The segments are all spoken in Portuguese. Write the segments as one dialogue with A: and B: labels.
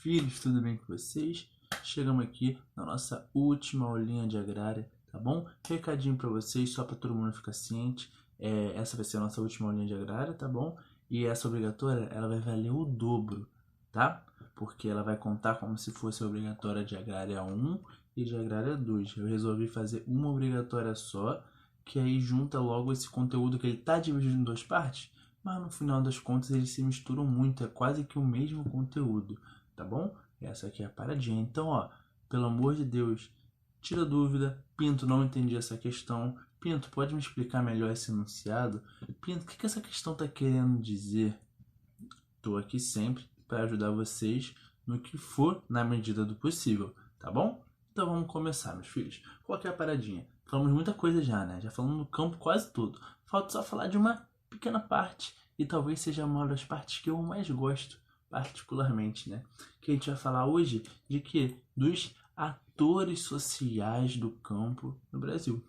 A: filhos, tudo bem com vocês? Chegamos aqui na nossa última aulinha de agrária, tá bom? Recadinho para vocês, só para todo mundo ficar ciente, essa vai ser a nossa última aulinha de agrária, tá bom? E essa obrigatória, ela vai valer o dobro, tá? Porque ela vai contar como se fosse a obrigatória de agrária 1 e de agrária 2. Eu resolvi fazer uma obrigatória só, que aí junta logo esse conteúdo que ele tá dividido em duas partes, mas no final das contas eles se misturam muito, é quase que o mesmo conteúdo, tá bom? Essa aqui é a paradinha. Então, ó, pelo amor de Deus, tira dúvida. Pinto, não entendi essa questão. Pinto, pode me explicar melhor esse enunciado? Pinto, o que essa questão tá querendo dizer? Tô aqui sempre para ajudar vocês no que for na medida do possível, tá bom? Então vamos começar, meus filhos. Qual que é a paradinha? Falamos muita coisa já, né? Já falamos no campo quase tudo. Falta só falar de uma pequena parte, e talvez seja uma das partes que eu mais gosto, particularmente, né? Que a gente vai falar hoje de que? Dos atores sociais do campo no Brasil.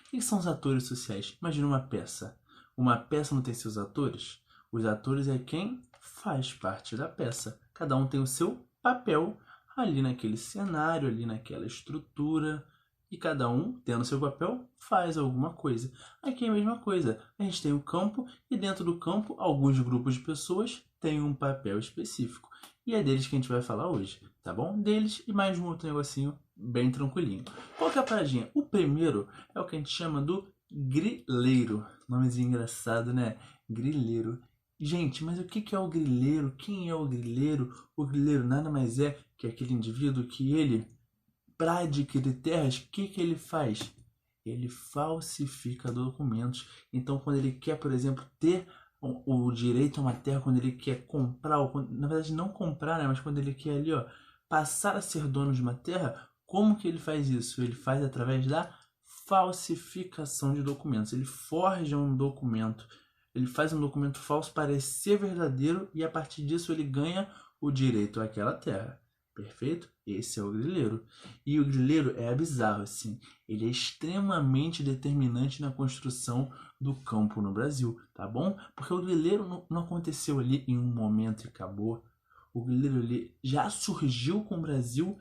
A: O que são os atores sociais? Imagina uma peça. Uma peça não tem seus atores? Os atores é quem faz parte da peça. Cada um tem o seu papel ali naquele cenário, ali naquela estrutura. E cada um, tendo seu papel, faz alguma coisa. Aqui é a mesma coisa. A gente tem o campo e dentro do campo, alguns grupos de pessoas têm um papel específico. E é deles que a gente vai falar hoje, tá bom? Deles e mais um outro negocinho bem tranquilinho. Qual que é a paradinha? O primeiro é o que a gente chama do grileiro. Nomezinho engraçado, né? Grileiro. Gente, mas o que é o grileiro? Quem é o grileiro? O grileiro nada mais é que aquele indivíduo que ele, para adquirir terras, o que ele faz? Ele falsifica documentos. Então, quando ele quer, por exemplo, ter o direito a uma terra, quando ele quer comprar, ou na verdade não comprar, né? Mas quando ele quer ali, ó, passar a ser dono de uma terra, como que ele faz isso? Ele faz através da falsificação de documentos. Ele forja um documento. Ele faz um documento falso parecer verdadeiro e a partir disso ele ganha o direito àquela terra. Perfeito? Esse é o grileiro. E o grileiro é bizarro, assim. Ele é extremamente determinante na construção do campo no Brasil, tá bom? Porque o grileiro não aconteceu ali em um momento e acabou. O grileiro ali já surgiu com o Brasil,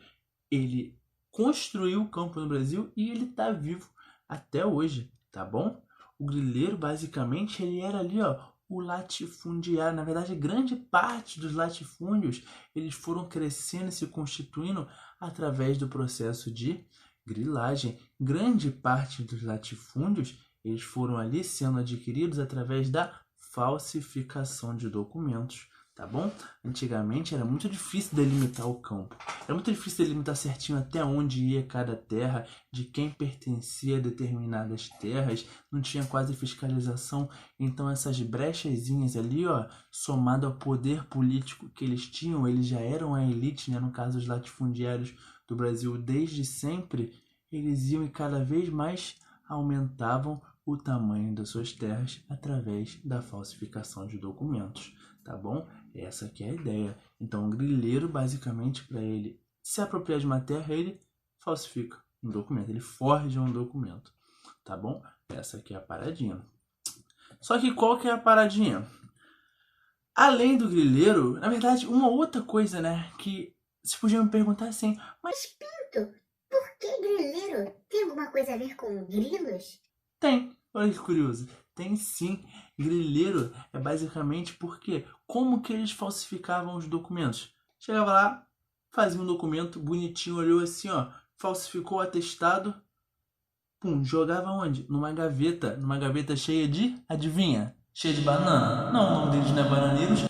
A: ele construiu o campo no Brasil e ele tá vivo até hoje, tá bom? O grileiro, basicamente, ele era ali, ó, o latifundiário. Na verdade, grande parte dos latifúndios, eles foram crescendo e se constituindo através do processo de grilagem. Grande parte dos latifúndios, eles foram ali sendo adquiridos através da falsificação de documentos, tá bom? Antigamente era muito difícil delimitar o campo. Era muito difícil delimitar certinho até onde ia cada terra, de quem pertencia a determinadas terras, não tinha quase fiscalização. Então essas brechazinhas ali, ó, somado ao poder político que eles tinham, eles já eram a elite, né? No caso os latifundiários do Brasil desde sempre, eles iam e cada vez mais aumentavam o tamanho das suas terras através da falsificação de documentos, tá bom? Essa aqui é a ideia. Então, o grileiro, basicamente, para ele se apropriar de uma terra, ele falsifica um documento, ele forja um documento, tá bom? Essa aqui é a paradinha. Só que qual que é a paradinha? Além do grileiro, na verdade, uma outra coisa, né, que se podia me perguntar assim,
B: Mas Pinto, por que grileiro? Tem alguma coisa a ver com grilos?
A: tem, olha que curioso. Tem sim. Grileiro é basicamente porque como que eles falsificavam os documentos? Chegava lá, fazia um documento bonitinho, olhou assim, ó, falsificou o atestado, pum, jogava onde? Numa gaveta cheia de, adivinha? Cheia de banana? Não, o nome deles não é bananeiros,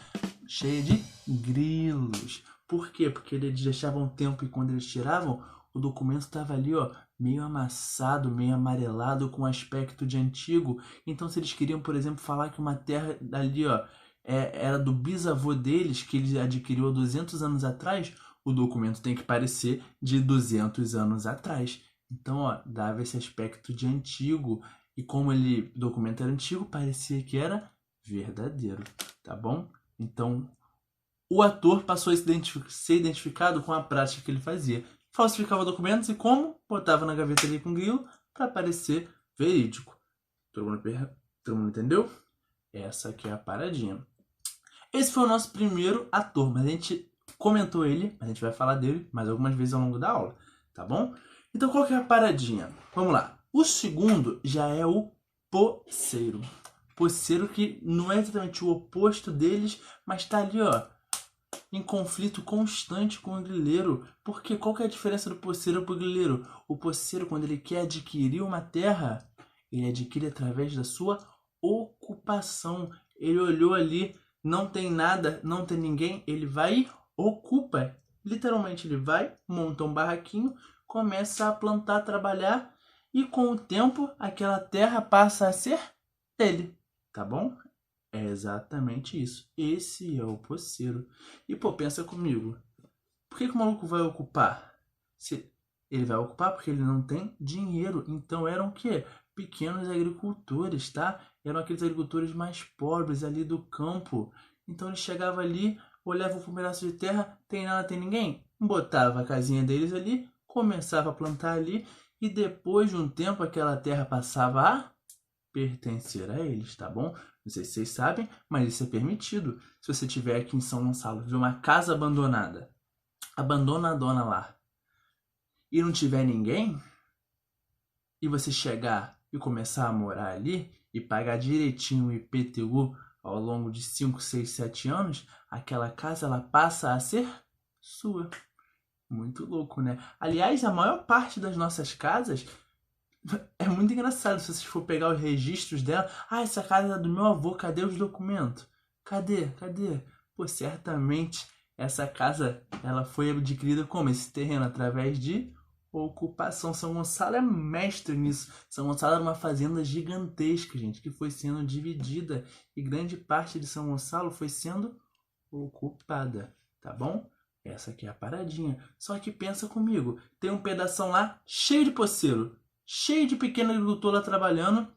A: cheia de grilos. Por quê? Porque eles deixavam tempo e quando eles tiravam, o documento estava ali, ó, meio amassado, meio amarelado, com aspecto de antigo. Então, se eles queriam, por exemplo, falar que uma terra ali, ó, era do bisavô deles, que ele adquiriu há 200 anos atrás, o documento tem que parecer de 200 anos atrás. Então, ó, dava esse aspecto de antigo. E como ele, o documento era antigo, parecia que era verdadeiro, tá bom? Então, o ator passou a ser identificado com a prática que ele fazia. Falsificava documentos e como? Botava na gaveta ali com grilo para parecer verídico. Todo mundo entendeu? Essa aqui é a paradinha. Esse foi o nosso primeiro ator, mas a gente comentou ele, a gente vai falar dele mais algumas vezes ao longo da aula, tá bom? Então qual que é a paradinha? Vamos lá. O segundo já é o poceiro. Poceiro que não é exatamente o oposto deles, mas tá ali, ó, em conflito constante com o grileiro. Porque qual que é a diferença do poceiro pro grileiro? O poceiro, quando ele quer adquirir uma terra, ele adquire através da sua ocupação. Ele olhou ali, não tem nada, não tem ninguém, ele vai e ocupa. Literalmente, ele vai, monta um barraquinho, começa a plantar, trabalhar, e com o tempo, aquela terra passa a ser dele, tá bom? É exatamente isso. Esse é o poceiro. E, pô, pensa comigo. Por que o maluco vai ocupar? Se ele vai ocupar porque ele não tem dinheiro. Então eram o quê? Pequenos agricultores, tá? Eram aqueles agricultores mais pobres ali do campo. Então ele chegava ali, olhava para um pedaço de terra, tem nada, tem ninguém? Botava a casinha deles ali, começava a plantar ali, e depois de um tempo aquela terra passava a pertencer a eles, tá bom? Não sei se vocês sabem, mas isso é permitido. Se você tiver aqui em São Gonçalo, ver uma casa abandonada, abandonadona lá, e não tiver ninguém, e você chegar e começar a morar ali, e pagar direitinho o IPTU ao longo de 5, 6, 7 anos, aquela casa ela passa a ser sua. Muito louco, né? Aliás, a maior parte das nossas casas é muito engraçado se vocês for pegar os registros dela. Ah, essa casa é do meu avô, cadê os documentos? Cadê? Cadê? Pô, certamente essa casa ela foi adquirida como? Esse terreno através de ocupação. São Gonçalo é mestre nisso. São Gonçalo era uma fazenda gigantesca, gente, que foi sendo dividida e grande parte de São Gonçalo foi sendo ocupada, tá bom? Essa aqui é a paradinha. Só que pensa comigo, tem um pedação lá cheio de poceiro, cheio de pequeno agricultor lá trabalhando.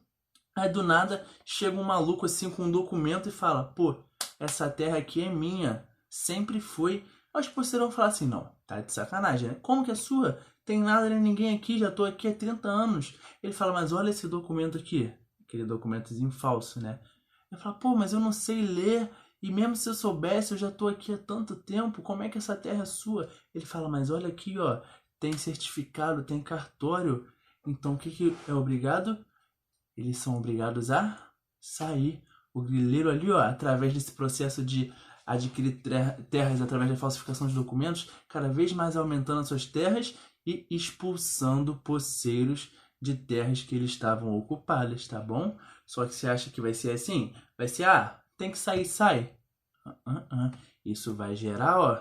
A: Aí do nada chega um maluco assim com um documento e fala: pô, essa terra aqui é minha, sempre foi. Os poceiros vão falar assim: não, tá de sacanagem, né? Como que é sua? Tem nada nem ninguém aqui, já tô aqui há 30 anos. Ele fala: mas olha esse documento aqui, aquele documentozinho falso, né? Ele fala: pô, mas eu não sei ler. E mesmo se eu soubesse, eu já tô aqui há tanto tempo, como é que essa terra é sua? Ele fala: mas olha aqui, ó, tem certificado, tem cartório. Então o que é obrigado? Eles são obrigados a sair. O grileiro ali, ó, através desse processo de adquirir terras através da falsificação de documentos, cada vez mais aumentando as suas terras e expulsando poceiros de terras que eles estavam ocupadas, tá bom? Só que você acha que vai ser assim? Vai ser, tem que sair, sai. Isso vai gerar, ó,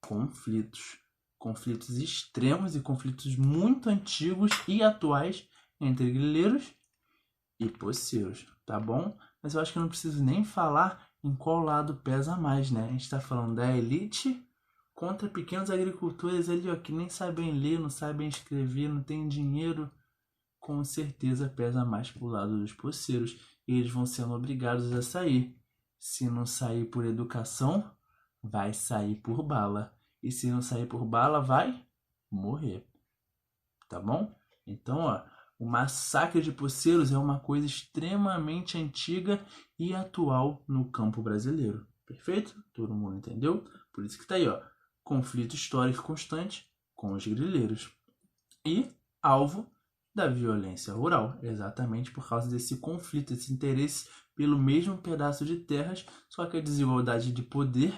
A: conflitos. Conflitos extremos e conflitos muito antigos e atuais entre grileiros e poceiros, tá bom? Mas eu acho que eu não preciso nem falar em qual lado pesa mais, né? A gente tá falando da elite contra pequenos agricultores ali, ó, que nem sabem ler, não sabem escrever, não têm dinheiro. Com certeza pesa mais pro lado dos poceiros e eles vão sendo obrigados a sair. Se não sair por educação, vai sair por bala. E se não sair por bala, vai morrer. Tá bom? Então, ó, o massacre de poceiros é uma coisa extremamente antiga e atual no campo brasileiro. Perfeito? Todo mundo entendeu? Por isso que tá aí, ó, conflito histórico constante com os grileiros. E alvo da violência rural, exatamente por causa desse conflito, esse interesse pelo mesmo pedaço de terras, só que a desigualdade de poder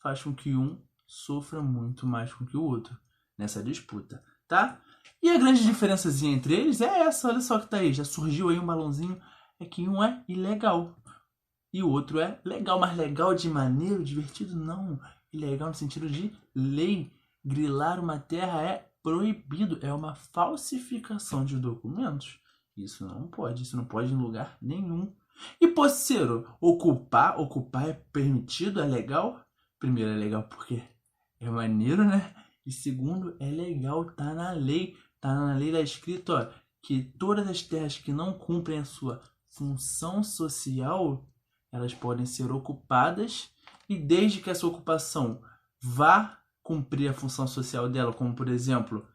A: faz com que um sofra muito mais com que o outro nessa disputa, tá? E a grande diferençazinha entre eles é essa, olha só que tá aí, já surgiu aí um balãozinho, é que um é ilegal e o outro é legal, mas legal de maneiro, divertido? Não, ilegal no sentido de lei. Grilar uma terra é proibido, é uma falsificação de documentos. Isso não pode em lugar nenhum. E poceiro, ocupar é permitido, é legal? Primeiro, é legal porque é maneiro, né? E segundo, é legal, tá na lei. Tá na lei, tá escrito, ó, que todas as terras que não cumprem a sua função social, elas podem ser ocupadas e desde que essa ocupação vá cumprir a função social dela, como por exemplo,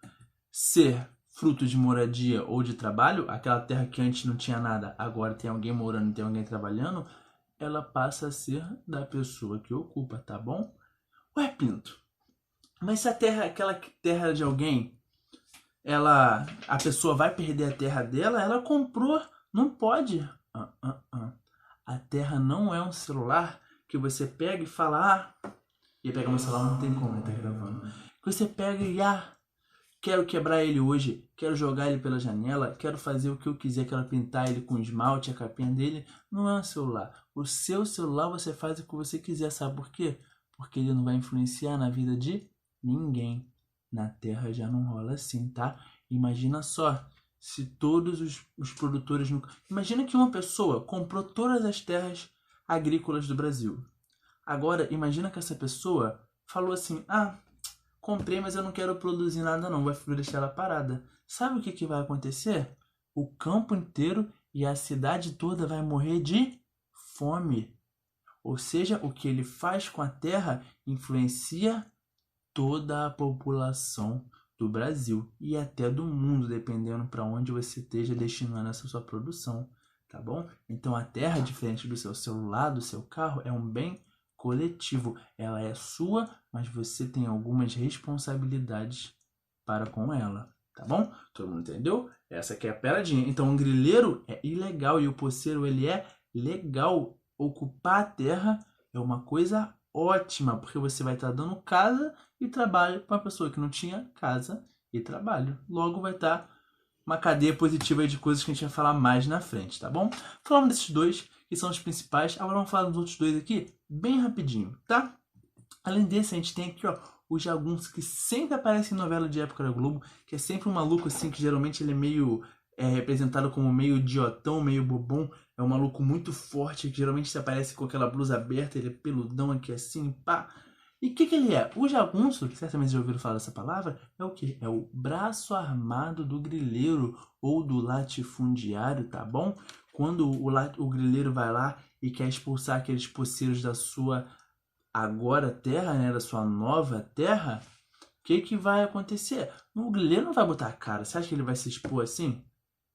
A: ser fruto de moradia ou de trabalho, aquela terra que antes não tinha nada, agora tem alguém morando, tem alguém trabalhando, ela passa a ser da pessoa que ocupa, tá bom? Ué, Pinto, mas se a terra, aquela terra de alguém, a pessoa vai perder a terra dela, ela comprou, não pode. A terra não é um celular que você pega e fala, ia pegar meu celular, não tem como, né, tá gravando. Que você pega e, quero quebrar ele hoje, quero jogar ele pela janela, quero fazer o que eu quiser, quero pintar ele com esmalte, a capinha dele. Não é um celular. O seu celular você faz o que você quiser, sabe por quê? Porque ele não vai influenciar na vida de ninguém. Na Terra já não rola assim, tá? Imagina só, se todos os produtores... Imagina que uma pessoa comprou todas as terras agrícolas do Brasil. Agora, imagina que essa pessoa falou assim, comprei, mas eu não quero produzir nada não, vai deixar ela parada. Sabe o que vai acontecer? O campo inteiro e a cidade toda vai morrer de fome. Ou seja, o que ele faz com a terra influencia toda a população do Brasil e até do mundo, dependendo para onde você esteja destinando essa sua produção, tá bom? Então a terra, diferente do seu celular, do seu carro, é um bem coletivo. Ela é sua, mas você tem algumas responsabilidades para com ela, tá bom? Todo mundo entendeu? Essa aqui é a peladinha. Então um grileiro é ilegal e o poceiro ele é legal. Ocupar a terra é uma coisa ótima, porque você vai estar dando casa e trabalho para uma pessoa que não tinha casa e trabalho. Logo vai estar uma cadeia positiva de coisas que a gente vai falar mais na frente, tá bom? Falamos desses dois, que são os principais. Agora vamos falar dos outros dois aqui, bem rapidinho, tá? Além desse, a gente tem aqui, ó, o jagunço, que sempre aparece em novela de época da Globo, que é sempre um maluco assim, que geralmente ele é meio representado como meio idiotão, meio bobão. É um maluco muito forte, que geralmente se aparece com aquela blusa aberta, ele é peludão aqui assim, pá. E o que ele é? O jagunço, que certamente já ouviram falar dessa palavra, é o que? É o braço armado do grileiro ou do latifundiário, tá bom? Quando o grileiro vai lá e quer expulsar aqueles poceiros da sua agora terra, né, da sua nova terra, o que vai acontecer? O grileiro não vai botar a cara. Você acha que ele vai se expor assim?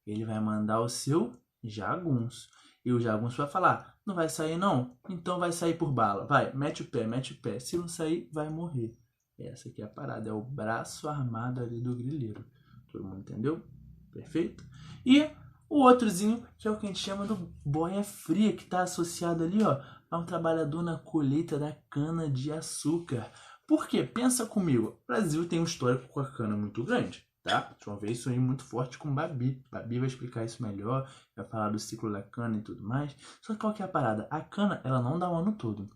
A: Ele vai mandar o seu jagunço. E o jagunço vai falar, não vai sair não? Então vai sair por bala. Vai, mete o pé, mete o pé. Se não sair, vai morrer. Essa aqui é a parada, é o braço armado ali do grileiro. Todo mundo entendeu? Perfeito? E o outrozinho, que é o que a gente chama do boia fria, que está associado ali, ó, a um trabalhador na colheita da cana de açúcar. Por quê? Pensa comigo, o Brasil tem um histórico com a cana muito grande, tá? Vocês vão ver isso aí muito forte com Babi. Babi vai explicar isso melhor, vai falar do ciclo da cana e tudo mais. Só que qual que é a parada? A cana, ela não dá o ano todo.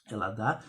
A: Ela dá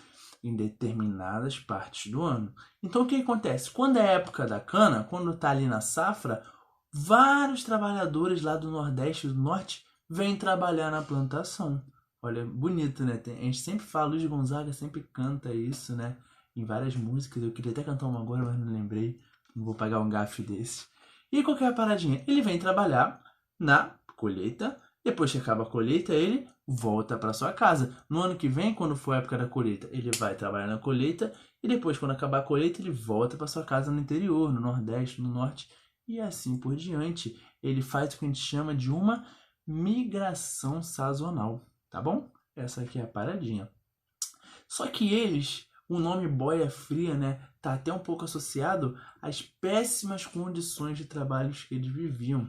A: em determinadas partes do ano. Então o que acontece? Quando é a época da cana, quando tá ali na safra, vários trabalhadores lá do Nordeste e do Norte vêm trabalhar na plantação. Olha, bonito, né? A gente sempre fala, Luiz Gonzaga sempre canta isso, né? Em várias músicas. Eu queria até cantar uma agora, mas não lembrei. Não vou pagar um gafe desse. E qual que é a paradinha? Ele vem trabalhar na colheita. Depois que acaba a colheita, ele volta para sua casa. No ano que vem, quando for a época da colheita, ele vai trabalhar na colheita. E depois, quando acabar a colheita, ele volta para sua casa no interior, no Nordeste, no Norte. E assim por diante. Ele faz o que a gente chama de uma migração sazonal. Tá bom? Essa aqui é a paradinha. Só que eles, o nome boia fria, né, tá até um pouco associado às péssimas condições de trabalho que eles viviam.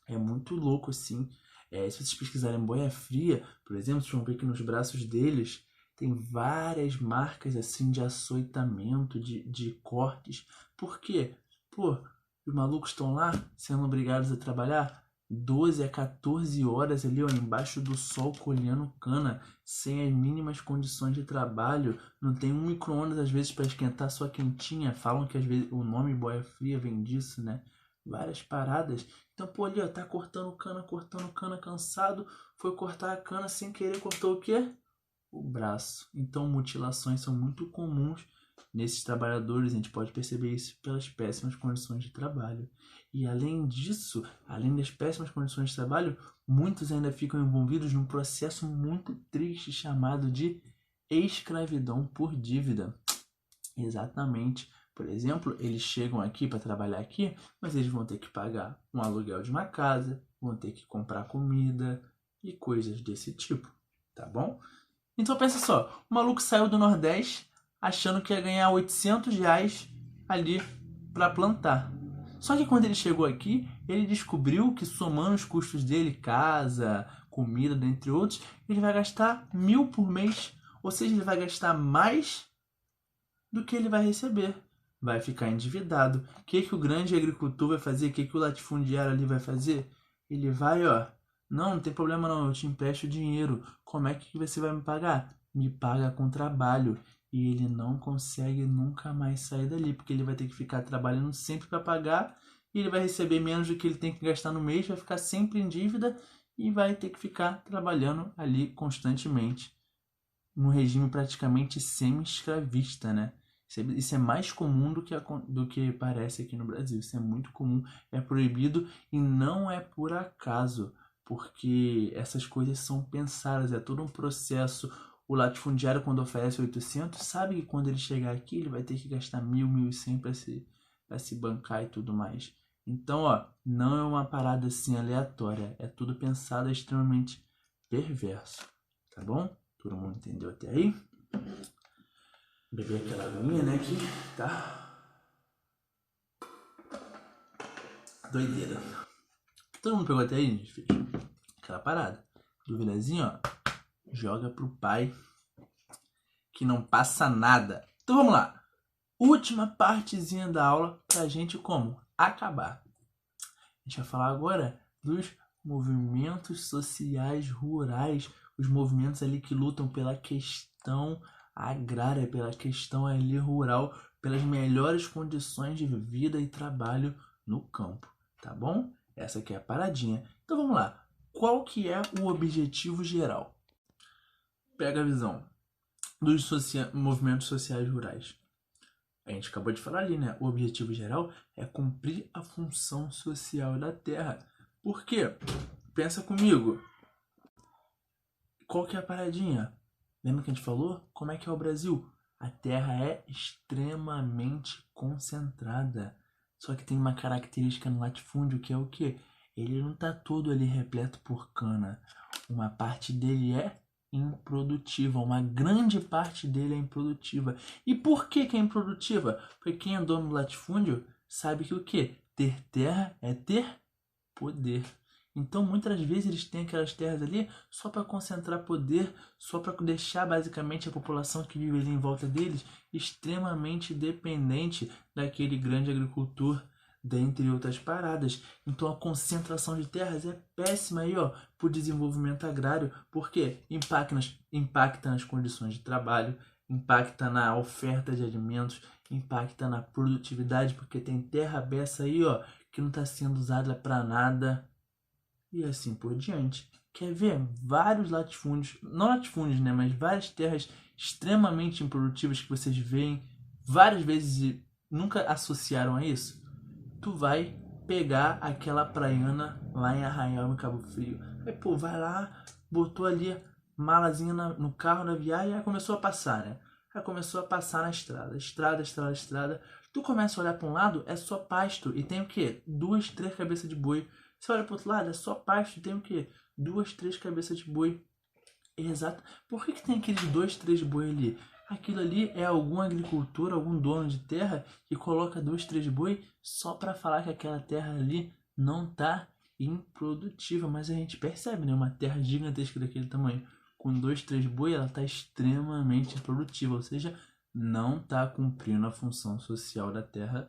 A: É muito louco assim. Se vocês pesquisarem boia fria, por exemplo, vocês vão ver que nos braços deles tem várias marcas assim de açoitamento, de cortes. Por quê? Pô, os malucos estão lá sendo obrigados a trabalhar 12 a 14 horas ali, ó, embaixo do sol colhendo cana, sem as mínimas condições de trabalho. Não tem um micro-ondas às vezes para esquentar sua quentinha. Falam que às vezes o nome boia fria vem disso, né? Várias paradas. Então, pô, ali, ó, tá cortando cana, cansado. Foi cortar a cana sem querer, cortou o quê? O braço. Então, mutilações são muito comuns nesses trabalhadores. A gente pode perceber isso pelas péssimas condições de trabalho. E além disso, além das péssimas condições de trabalho, muitos ainda ficam envolvidos num processo muito triste chamado de escravidão por dívida. Exatamente. Por exemplo, eles chegam aqui para trabalhar aqui, mas eles vão ter que pagar um aluguel de uma casa, vão ter que comprar comida e coisas desse tipo, tá bom? Então pensa só, o maluco saiu do Nordeste, achando que ia ganhar R$ 800 ali para plantar. Só que quando ele chegou aqui, ele descobriu que somando os custos dele, casa, comida, dentre outros, ele vai gastar 1.000 por mês. Ou seja, ele vai gastar mais do que ele vai receber. Vai ficar endividado. O que o grande agricultor vai fazer? O que o latifundiário ali vai fazer? Ele vai, não tem problema não, eu te empresto dinheiro. Como é que você vai me pagar? Me paga com trabalho. E ele não consegue nunca mais sair dali, porque ele vai ter que ficar trabalhando sempre para pagar, e ele vai receber menos do que ele tem que gastar no mês, vai ficar sempre em dívida e vai ter que ficar trabalhando ali constantemente, num regime praticamente semi-escravista, né? Isso é mais comum do que parece aqui no Brasil. Isso é muito comum, é proibido e não é por acaso, porque essas coisas são pensadas, é todo um processo. O latifundiário, quando oferece 800, sabe que quando ele chegar aqui, ele vai ter que gastar 1.000, 1.100 para se bancar e tudo mais. Então, não é uma parada assim aleatória. É tudo pensado, é extremamente perverso. Tá bom? Todo mundo entendeu até aí? Beber aquela aguinha, né, aqui, tá? Doideira. Todo mundo pegou até aí, gente, filho? Aquela parada. Duvidazinha, joga pro pai que não passa nada. Então vamos lá. Última partezinha da aula pra gente como? Acabar. A gente vai falar agora dos movimentos sociais rurais, os movimentos ali que lutam pela questão agrária, pela questão ali rural, pelas melhores condições de vida e trabalho no campo, tá bom? Essa aqui é a paradinha. Então vamos lá. Qual que é o objetivo geral? Pega a visão dos movimentos sociais rurais. A gente acabou de falar ali, né? O objetivo geral é cumprir a função social da terra. Por quê? Pensa comigo. Qual que é a paradinha? Lembra que a gente falou? Como é que é o Brasil? A terra é extremamente concentrada. Só que tem uma característica no latifúndio que é o quê? Ele não está todo ali repleto por cana. Uma parte dele é improdutiva, uma grande parte dele é improdutiva. E por que é improdutiva? Porque quem é dono do latifúndio sabe que o quê? Ter terra é ter poder. Então, muitas vezes eles têm aquelas terras ali só para concentrar poder, só para deixar basicamente a população que vive ali em volta deles extremamente dependente daquele grande agricultor, dentre outras paradas. Então, a concentração de terras é péssima aí, para o desenvolvimento agrário, porque impacta nas condições de trabalho, impacta na oferta de alimentos, impacta na produtividade, porque tem terra beça aí, que não está sendo usada para nada. E assim por diante. Quer ver vários latifúndios, não latifúndios, né, mas várias terras extremamente improdutivas que vocês veem várias vezes e nunca associaram a isso? Tu vai pegar aquela praiana lá em Arraial, no Cabo Frio. Aí, pô, vai lá, botou ali malazinha no carro da viagem e aí começou a passar, né? Aí começou a passar na estrada. Estrada. Tu começa a olhar para um lado, é só pasto. E tem o quê? 2, 3 cabeças de boi. Você olha pro outro lado, é só pasto e tem o quê? 2, 3 cabeças de boi. Exato. Por que tem aqueles 2, 3 boi ali? Aquilo ali é algum agricultor, algum dono de terra que coloca 2, 3 boi só para falar que aquela terra ali não tá improdutiva. Mas a gente percebe, né? Uma terra gigantesca daquele tamanho, com 2, 3 boi, ela tá extremamente produtiva. Ou seja, não tá cumprindo a função social da terra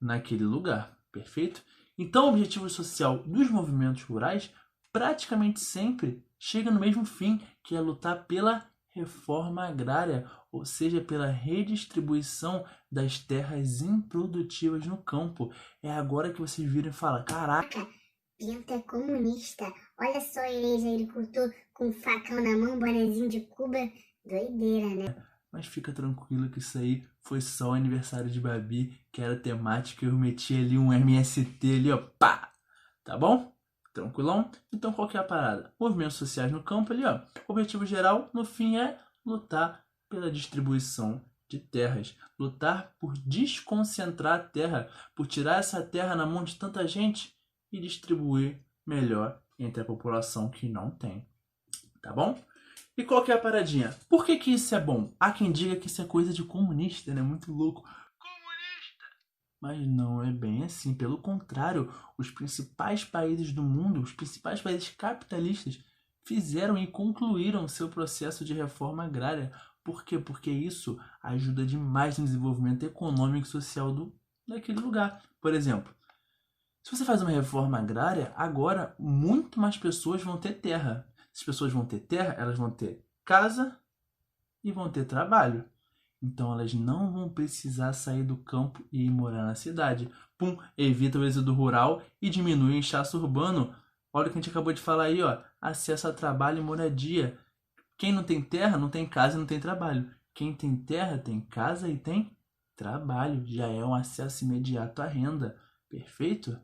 A: naquele lugar. Perfeito? Então, o objetivo social dos movimentos rurais praticamente sempre chega no mesmo fim, que é lutar pela reforma agrária, ou seja, pela redistribuição das terras improdutivas no campo. É agora que vocês viram e falam, caraca,
B: Bento é comunista. Olha só ele, agricultor, com facão na mão, bonezinho de Cuba. Doideira, né?
A: mas fica tranquilo que isso aí foi só o aniversário de Babi, que era temática, eu meti ali um MST ali, pá! Tá bom? Tranquilão? Então qual que é a parada? Movimentos sociais no campo ali, O objetivo geral, no fim, é lutar pela distribuição de terras. Lutar por desconcentrar a terra, por tirar essa terra na mão de tanta gente e distribuir melhor entre a população que não tem. Tá bom? E qual que é a paradinha? Por que que isso é bom? Há quem diga que isso é coisa de comunista, né? Muito louco. Comunista! Mas não é bem assim. Pelo contrário, os principais países do mundo, os principais países capitalistas, fizeram e concluíram seu processo de reforma agrária. Por quê? Porque isso ajuda demais no desenvolvimento econômico e social daquele lugar. Por exemplo, se você faz uma reforma agrária, agora muito mais pessoas vão ter terra. Se as pessoas vão ter terra, elas vão ter casa e vão ter trabalho. Então elas não vão precisar sair do campo e ir morar na cidade. Pum, evita o êxodo rural e diminui o inchaço urbano. Olha o que a gente acabou de falar aí, ó. Acesso a trabalho e moradia. Quem não tem terra, não tem casa e não tem trabalho. Quem tem terra, tem casa e tem trabalho. Já é um acesso imediato à renda. Perfeito?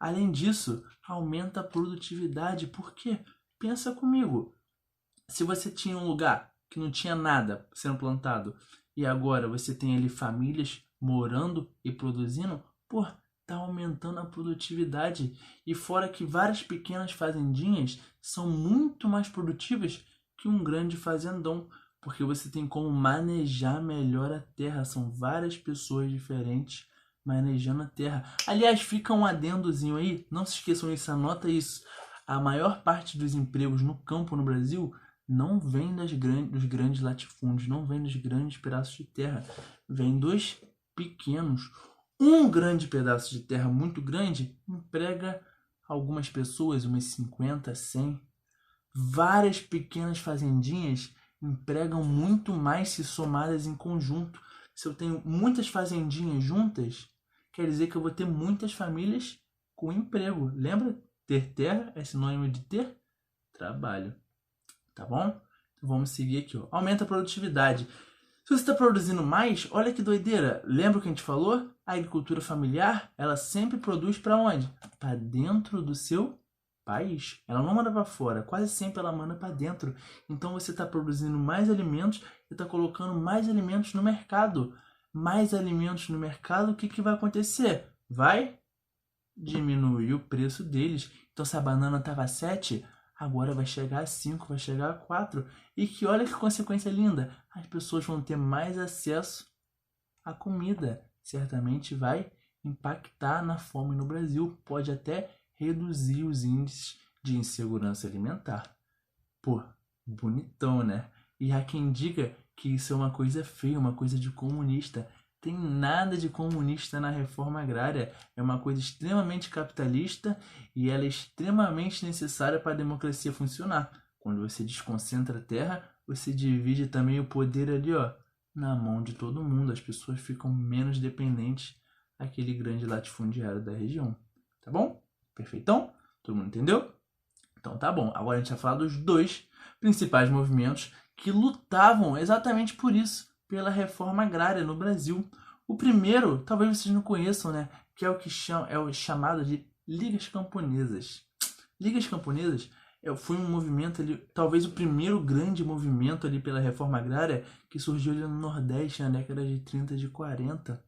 A: Além disso, aumenta a produtividade. Por quê? Pensa comigo. Se você tinha um lugar que não tinha nada sendo plantado e agora você tem ali famílias morando e produzindo, pô, tá aumentando a produtividade. E fora que várias pequenas fazendinhas são muito mais produtivas que um grande fazendão, porque você tem como manejar melhor a terra. São várias pessoas diferentes manejando a terra. Aliás, fica um adendozinho aí, não se esqueçam disso, anota isso. A maior parte dos empregos no campo no Brasil não vem dos grandes latifúndios, não vem dos grandes pedaços de terra, vem dos pequenos. Um grande pedaço de terra muito grande emprega algumas pessoas, umas 50, 100. Várias pequenas fazendinhas empregam muito mais se somadas em conjunto. Se eu tenho muitas fazendinhas juntas, quer dizer que eu vou ter muitas famílias com emprego. Lembra? Ter terra é sinônimo de ter trabalho. Tá bom? Então vamos seguir aqui. Ó. Aumenta a produtividade. Se você está produzindo mais, olha que doideira. Lembra o que a gente falou? A agricultura familiar, ela sempre produz para onde? Para dentro do seu país. Ela não manda para fora, quase sempre ela manda para dentro. Então você está produzindo mais alimentos e está colocando mais alimentos no mercado. Mais alimentos no mercado, o que, que vai acontecer? Vai diminuir o preço deles. Então se a banana estava 7, agora vai chegar a 5, vai chegar a 4. E que olha que consequência linda, as pessoas vão ter mais acesso à comida. Certamente vai impactar na fome no Brasil, pode até reduzir os índices de insegurança alimentar. Pô, bonitão, né? E há quem diga que isso é uma coisa feia, uma coisa de comunista. Tem nada de comunista na reforma agrária. É uma coisa extremamente capitalista e ela é extremamente necessária para a democracia funcionar. Quando você desconcentra a terra, você divide também o poder ali, ó, na mão de todo mundo. As pessoas ficam menos dependentes daquele grande latifundiário da região. Tá bom? Perfeitão? Todo mundo entendeu? Então tá bom. Agora a gente vai falar dos dois principais movimentos que lutavam exatamente por isso, pela reforma agrária no Brasil. O primeiro, talvez vocês não conheçam, né? Que é o chamado de Ligas Camponesas. Ligas Camponesas foi um movimento ali, talvez o primeiro grande movimento ali pela reforma agrária que surgiu ali no Nordeste na década de 30, de 40.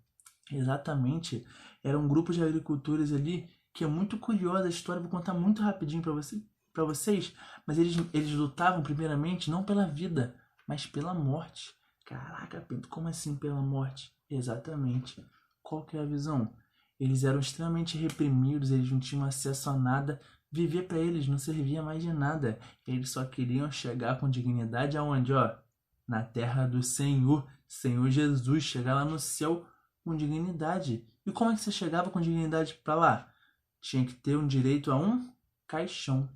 A: Exatamente. Era um grupo de agricultores ali que é muito curiosa a história, vou contar muito rapidinho para vocês, mas eles lutavam primeiramente não pela vida, mas pela morte. Caraca, Pinto, como assim pela morte? Exatamente. Qual que é a visão? Eles eram extremamente reprimidos, eles não tinham acesso a nada, viver para eles não servia mais de nada. Eles só queriam chegar com dignidade aonde, ó? Na terra do Senhor, Senhor Jesus, chegar lá no céu com dignidade. E como é que você chegava com dignidade para lá? Tinha que ter um direito a um caixão.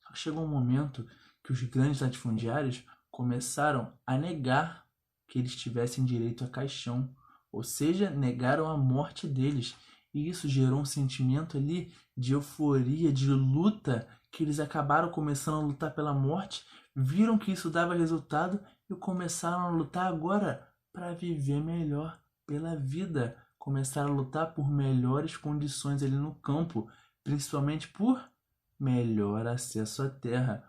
A: Só que chegou um momento que os grandes latifundiários começaram a negar que eles tivessem direito a caixão, ou seja, negaram a morte deles. E isso gerou um sentimento ali de euforia, de luta, que eles acabaram começando a lutar pela morte, viram que isso dava resultado e começaram a lutar agora para viver melhor pela vida. Começaram a lutar por melhores condições ali no campo, principalmente por melhor acesso à terra.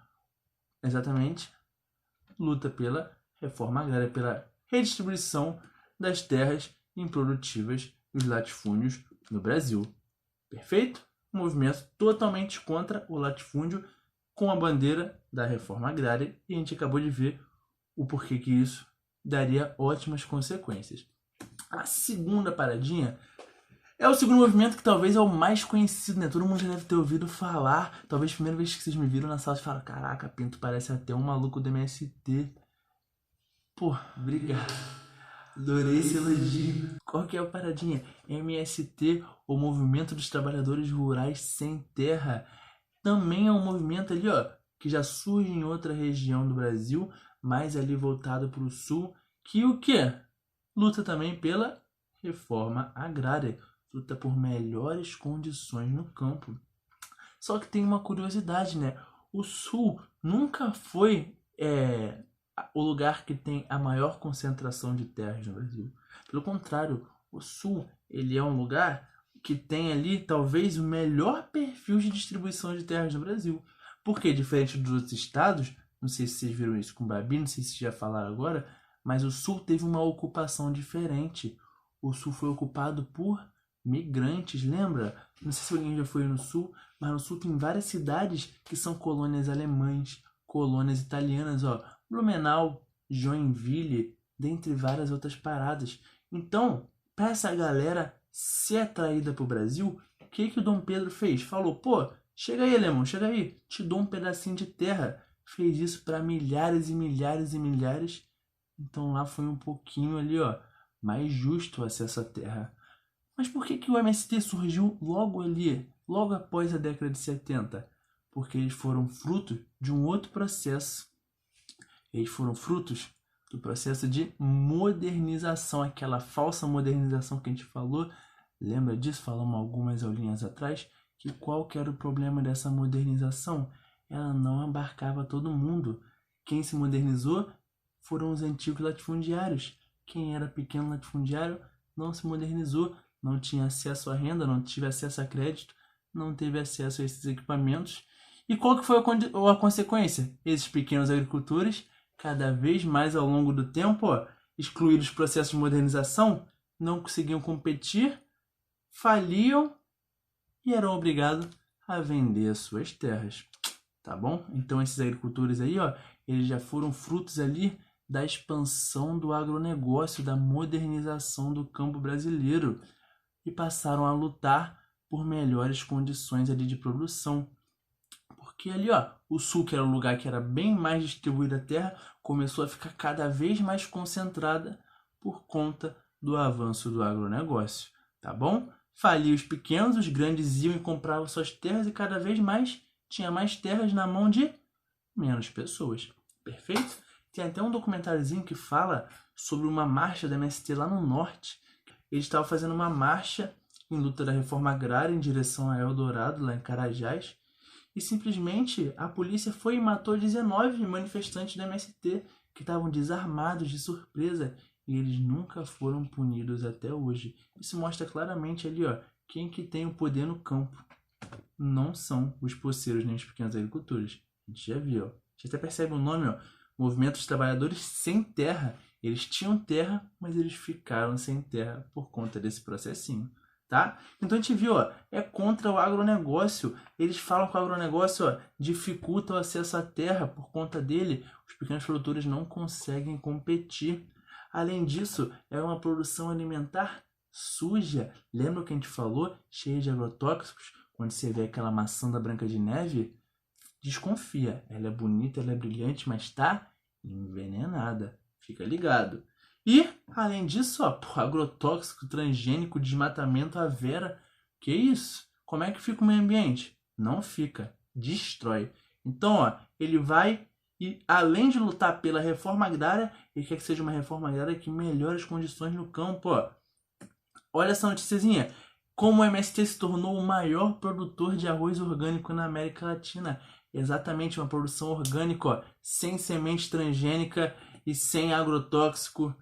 A: Exatamente, luta pela reforma agrária, pela redistribuição das terras improdutivas dos latifúndios no Brasil. Perfeito? Um movimento totalmente contra o latifúndio com a bandeira da reforma agrária, e a gente acabou de ver o porquê que isso daria ótimas consequências. A segunda paradinha é o segundo movimento, que talvez é o mais conhecido, né? Todo mundo já deve ter ouvido falar. Talvez a primeira vez que vocês me viram na sala, vocês falaram: caraca, Pinto parece até um maluco do MST. Pô, obrigado. Adorei esse elogio. Qual que é a paradinha? MST, o Movimento dos Trabalhadores Rurais Sem Terra. Também é um movimento ali, ó, que já surge em outra região do Brasil, mais ali voltado para o sul, que o quê? Luta também pela reforma agrária, luta por melhores condições no campo. Só que tem uma curiosidade, né? O sul nunca foi o lugar que tem a maior concentração de terras no Brasil. Pelo contrário, o sul ele é um lugar que tem ali talvez o melhor perfil de distribuição de terras no Brasil. Porque, diferente dos outros estados, não sei se vocês viram isso com o Babi, não sei se já falaram agora, mas o sul teve uma ocupação diferente. O sul foi ocupado por migrantes, lembra? Não sei se alguém já foi no sul, mas no sul tem várias cidades que são colônias alemães, colônias italianas, ó, Blumenau, Joinville, dentre várias outras paradas. Então, para essa galera ser atraída para o Brasil, o que o Dom Pedro fez? Falou: pô, chega aí, alemão, chega aí, te dou um pedacinho de terra. Fez isso para milhares e milhares e milhares. Então lá foi um pouquinho ali, ó, mais justo o acesso à terra. Mas por que o MST surgiu logo ali, logo após a década de 70? Porque eles foram fruto de um outro processo. Eles foram frutos do processo de modernização, aquela falsa modernização que a gente falou. Lembra disso? Falamos algumas aulinhas atrás. Que qual que era o problema dessa modernização? Ela não abarcava todo mundo. Quem se modernizou foram os antigos latifundiários. Quem era pequeno latifundiário não se modernizou, não tinha acesso à renda, não teve acesso a crédito, não teve acesso a esses equipamentos. E qual que foi a consequência? Esses pequenos agricultores, cada vez mais ao longo do tempo, ó, excluídos dos processos de modernização, não conseguiam competir, faliam e eram obrigados a vender as suas terras. Tá bom? Então esses agricultores aí, ó, eles já foram frutos ali da expansão do agronegócio, da modernização do campo brasileiro, e passaram a lutar por melhores condições ali de produção. Porque ali, ó, o sul, que era um lugar que era bem mais distribuída a terra, começou a ficar cada vez mais concentrada por conta do avanço do agronegócio, tá bom? Falia os pequenos, os grandes iam e compravam suas terras, e cada vez mais tinha mais terras na mão de menos pessoas. Perfeito? Tem até um documentáriozinho que fala sobre uma marcha da MST lá no norte. Eles estavam fazendo uma marcha em luta da reforma agrária em direção a Eldorado, lá em Carajás, e simplesmente a polícia foi e matou 19 manifestantes da MST que estavam desarmados de surpresa, e eles nunca foram punidos até hoje. Isso mostra claramente ali, ó, quem que tem o poder no campo. Não são os poceiros nem os pequenos agricultores. A gente já viu, ó. A gente até percebe o nome, ó, Movimento dos Trabalhadores Sem Terra. Eles tinham terra, mas eles ficaram sem terra por conta desse processinho, tá? Então a gente viu, ó, é contra o agronegócio. Eles falam que o agronegócio, ó, dificulta o acesso à terra. Por conta dele, os pequenos produtores não conseguem competir. Além disso, é uma produção alimentar suja. Lembra que a gente falou? Cheia de agrotóxicos. Quando você vê aquela maçã da Branca de Neve, desconfia. Ela é bonita, ela é brilhante, mas está envenenada. Fica ligado. E, além disso, ó, agrotóxico, transgênico, desmatamento, a vera. Que isso? Como é que fica o meio ambiente? Não fica. Destrói. Então, ó, ele vai e, além de lutar pela reforma agrária, ele quer que seja uma reforma agrária que melhore as condições no campo, ó. Olha essa noticiazinha. Como o MST se tornou o maior produtor de arroz orgânico na América Latina. Exatamente, uma produção orgânica, ó, sem semente transgênica e sem agrotóxico,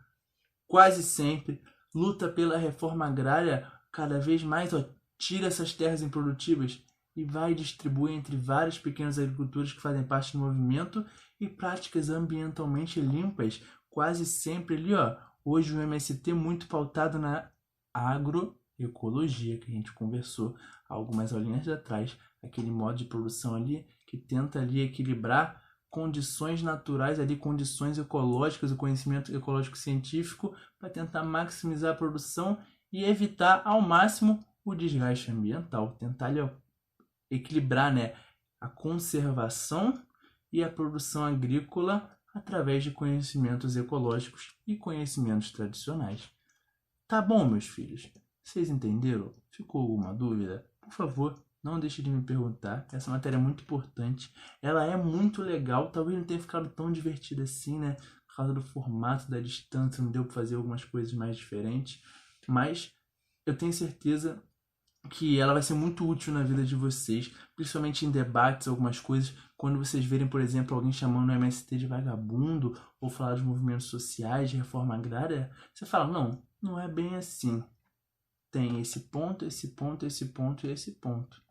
A: quase sempre. Luta pela reforma agrária, cada vez mais, ó, tira essas terras improdutivas e vai distribuir entre vários pequenos agricultores que fazem parte do movimento, e práticas ambientalmente limpas, quase sempre ali, ó. Hoje o MST muito pautado na agroecologia, que a gente conversou algumas aulinhas atrás, aquele modo de produção ali que tenta ali equilibrar condições naturais, ali, condições ecológicas, o conhecimento ecológico científico, para tentar maximizar a produção e evitar ao máximo o desgaste ambiental. Tentar ali, equilibrar, né, a conservação e a produção agrícola através de conhecimentos ecológicos e conhecimentos tradicionais. Tá bom, meus filhos? Vocês entenderam? Ficou alguma dúvida? Por favor, não deixe de me perguntar. Essa matéria é muito importante. Ela é muito legal. Talvez não tenha ficado tão divertida assim, né? Por causa do formato, da distância, não deu para fazer algumas coisas mais diferentes. Mas eu tenho certeza que ela vai ser muito útil na vida de vocês, principalmente em debates, algumas coisas, quando vocês verem, por exemplo, alguém chamando o MST de vagabundo, ou falar de movimentos sociais, de reforma agrária, você fala, não, não é bem assim. Tem esse ponto, esse ponto, esse ponto e esse ponto.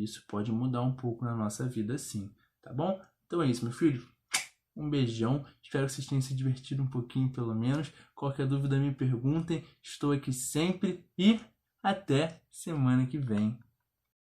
A: Isso pode mudar um pouco na nossa vida sim, tá bom? Então é isso, meu filho. Um beijão, espero que vocês tenham se divertido um pouquinho pelo menos. Qualquer dúvida me perguntem, estou aqui sempre e até semana que vem.